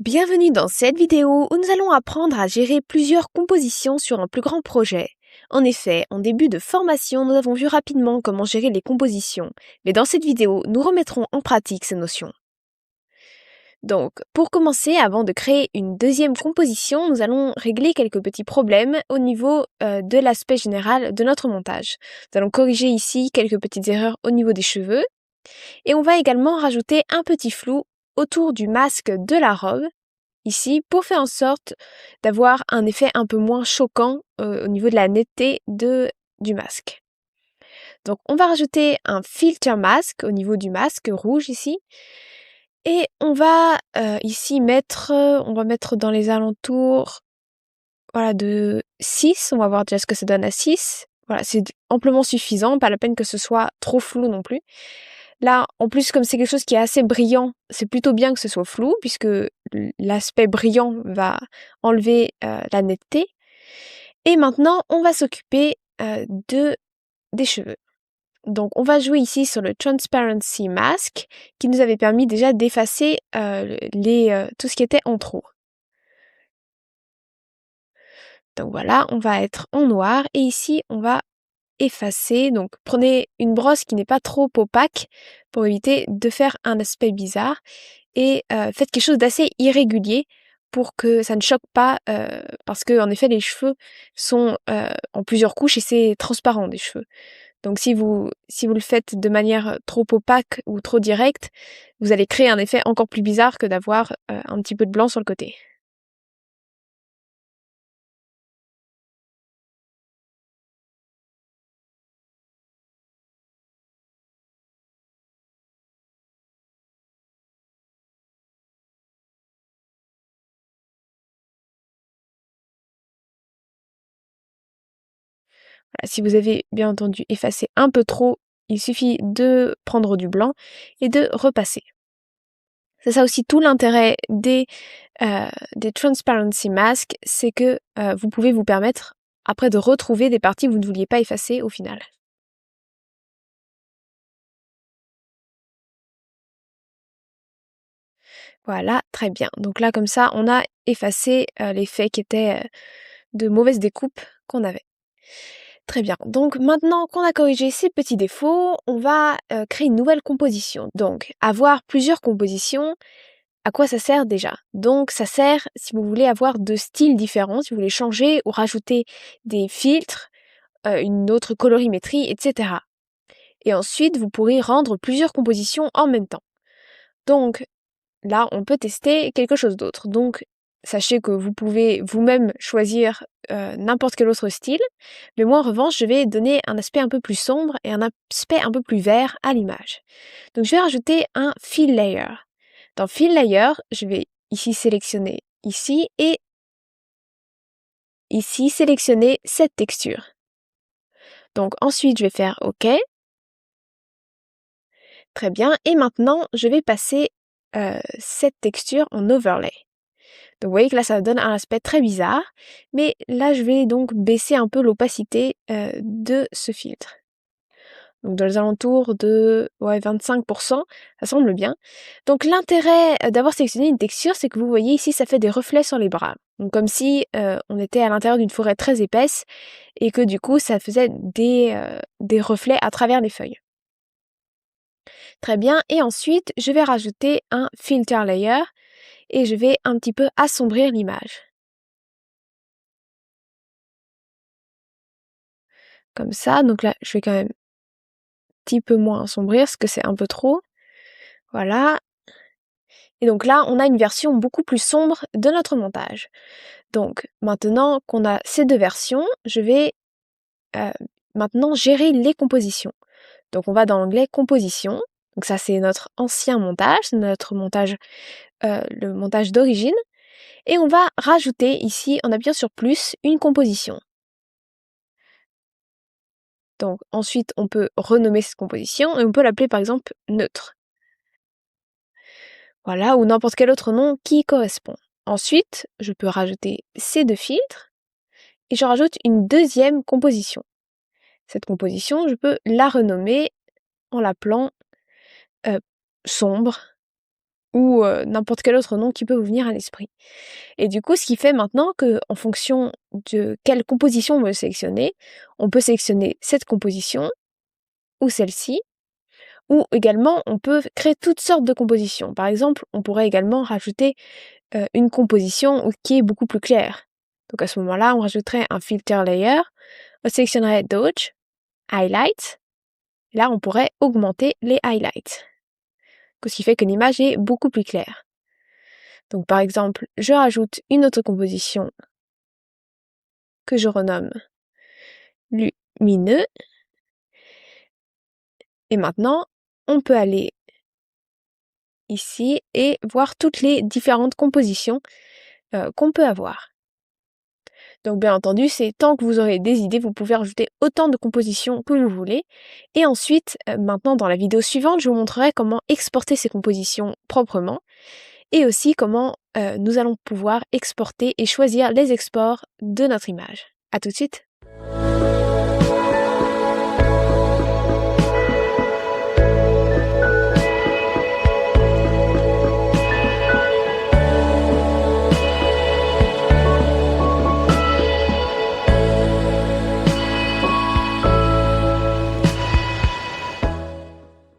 Bienvenue dans cette vidéo où nous allons apprendre à gérer plusieurs compositions sur un plus grand projet. En effet, en début de formation, nous avons vu rapidement comment gérer les compositions, mais dans cette vidéo, nous remettrons en pratique ces notions. Donc, pour commencer, avant de créer une deuxième composition, nous allons régler quelques petits problèmes au niveau de l'aspect général de notre montage. Nous allons corriger ici quelques petites erreurs au niveau des cheveux, et on va également rajouter un petit flou autour du masque de la robe, ici, pour faire en sorte d'avoir un effet un peu moins choquant au niveau de la netteté du masque. Donc on va rajouter un filter mask au niveau du masque rouge ici. Et on va ici mettre dans les alentours de 6. On va voir déjà ce que ça donne à 6. Voilà, c'est amplement suffisant, pas la peine que ce soit trop flou non plus. Là, en plus, comme c'est quelque chose qui est assez brillant, c'est plutôt bien que ce soit flou, puisque l'aspect brillant va enlever la netteté. Et maintenant, on va s'occuper des cheveux. Donc, on va jouer ici sur le Transparency Mask, qui nous avait permis déjà d'effacer tout ce qui était en trop. Donc voilà, on va être en noir, et ici, on va effacer. Donc prenez une brosse qui n'est pas trop opaque pour éviter de faire un aspect bizarre et faites quelque chose d'assez irrégulier pour que ça ne choque pas parce que en effet les cheveux sont en plusieurs couches et c'est transparent des cheveux. Donc si vous le faites de manière trop opaque ou trop directe, vous allez créer un effet encore plus bizarre que d'avoir un petit peu de blanc sur le côté. Voilà, si vous avez bien entendu effacé un peu trop, il suffit de prendre du blanc et de repasser. C'est ça aussi tout l'intérêt des Transparency Masks, c'est que vous pouvez vous permettre après de retrouver des parties que vous ne vouliez pas effacer au final. Voilà, très bien. Donc là, comme ça, on a effacé l'effet qui était de mauvaise découpe qu'on avait. Très bien. Donc maintenant qu'on a corrigé ces petits défauts, on va créer une nouvelle composition. Donc, avoir plusieurs compositions, à quoi ça sert déjà? Donc ça sert si vous voulez avoir deux styles différents, si vous voulez changer ou rajouter des filtres, une autre colorimétrie, etc. Et ensuite, vous pourrez rendre plusieurs compositions en même temps. Donc là, on peut tester quelque chose d'autre. Donc sachez que vous pouvez vous-même choisir n'importe quel autre style, mais moi en revanche, je vais donner un aspect un peu plus sombre et un aspect un peu plus vert à l'image. Donc je vais rajouter un fill layer. Dans Fill Layer, je vais ici sélectionner ici et ici sélectionner cette texture. Donc ensuite, je vais faire OK. Très bien. Et maintenant, je vais passer cette texture en overlay. Donc vous voyez que là, ça donne un aspect très bizarre. Mais là, je vais donc baisser un peu l'opacité de ce filtre. Donc dans les alentours de 25%, ça semble bien. Donc l'intérêt d'avoir sélectionné une texture, c'est que vous voyez ici, ça fait des reflets sur les bras. Donc comme si on était à l'intérieur d'une forêt très épaisse et que du coup, ça faisait des reflets à travers les feuilles. Très bien, et ensuite, je vais rajouter un filter layer et je vais un petit peu assombrir l'image. Comme ça, donc là, je vais quand même un petit peu moins assombrir parce que c'est un peu trop. Voilà. Et donc là, on a une version beaucoup plus sombre de notre montage. Donc maintenant qu'on a ces deux versions, je vais maintenant gérer les compositions. Donc on va dans l'onglet Composition. Donc ça c'est notre ancien montage, c'est notre montage, le montage d'origine. Et on va rajouter ici, en appuyant sur plus, une composition. Donc ensuite on peut renommer cette composition et on peut l'appeler par exemple neutre. Voilà, ou n'importe quel autre nom qui correspond. Ensuite, je peux rajouter ces deux filtres et je rajoute une deuxième composition. Cette composition, je peux la renommer en l'appelant sombre ou n'importe quel autre nom qui peut vous venir à l'esprit. Et du coup, ce qui fait maintenant qu'en fonction de quelle composition on veut sélectionner, on peut sélectionner cette composition ou celle-ci, ou également on peut créer toutes sortes de compositions. Par exemple, on pourrait également rajouter une composition qui est beaucoup plus claire. Donc à ce moment-là, on rajouterait un filter layer, on sélectionnerait Dodge, Highlight, et là on pourrait augmenter les highlights, ce qui fait que l'image est beaucoup plus claire. Donc par exemple, je rajoute une autre composition que je renomme lumineux, et maintenant on peut aller ici et voir toutes les différentes compositions qu'on peut avoir. Donc bien entendu, c'est tant que vous aurez des idées, vous pouvez rajouter autant de compositions que vous voulez. Et ensuite, maintenant dans la vidéo suivante, je vous montrerai comment exporter ces compositions proprement et aussi comment nous allons pouvoir exporter et choisir les exports de notre image. À tout de suite!